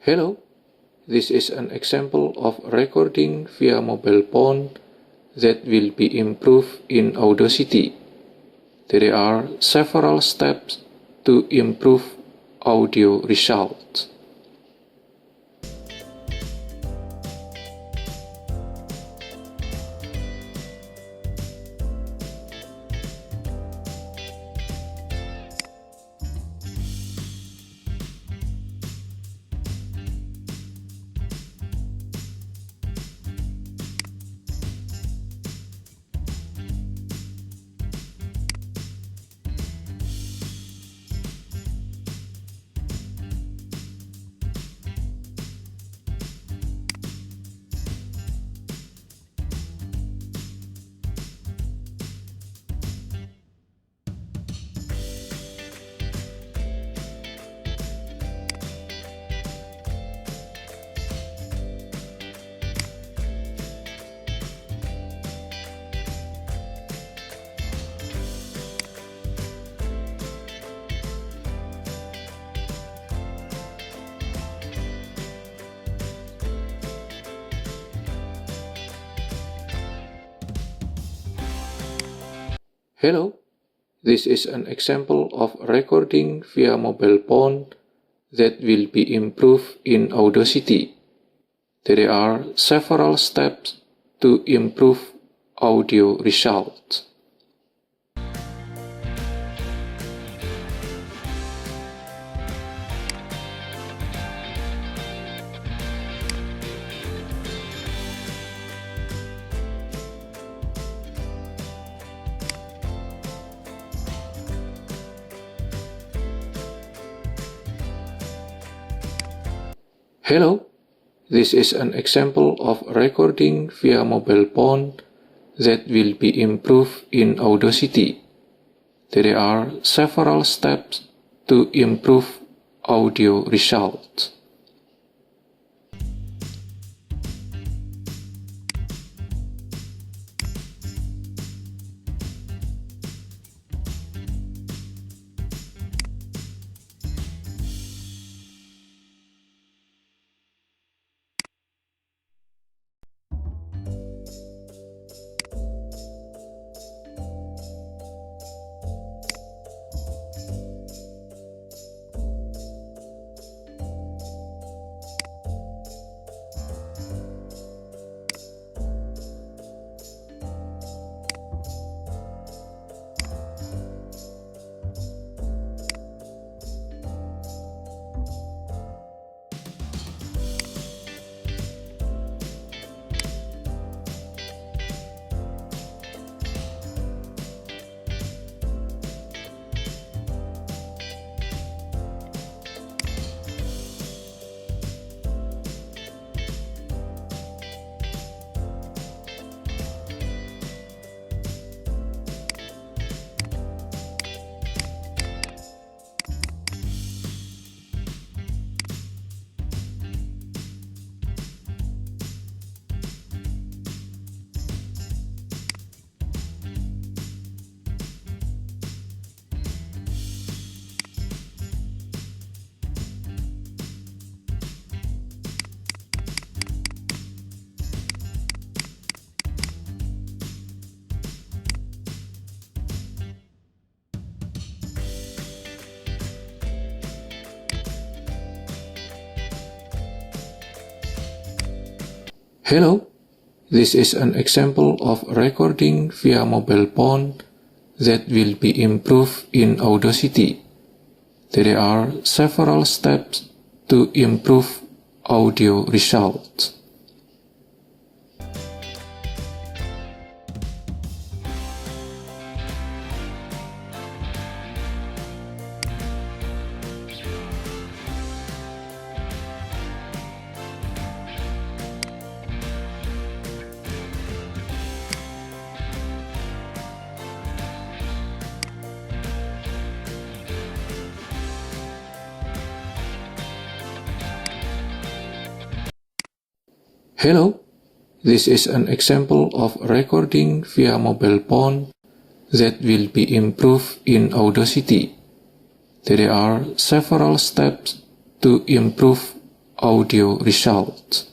Hello, this is an example of recording via mobile phone that will be improved in Audacity. There are several steps to improve audio results. Hello, this is an example of recording via mobile phone that will be improved in Audacity. There are several steps to improve audio results. Hello, this is an example of recording via mobile phone that will be improved in Audacity. There are several steps to improve audio results. Hello, this is an example of recording via mobile phone that will be improved in Audacity. There are several steps to improve audio results. Hello, this is an example of recording via mobile phone that will be improved in Audacity. There are several steps to improve audio results.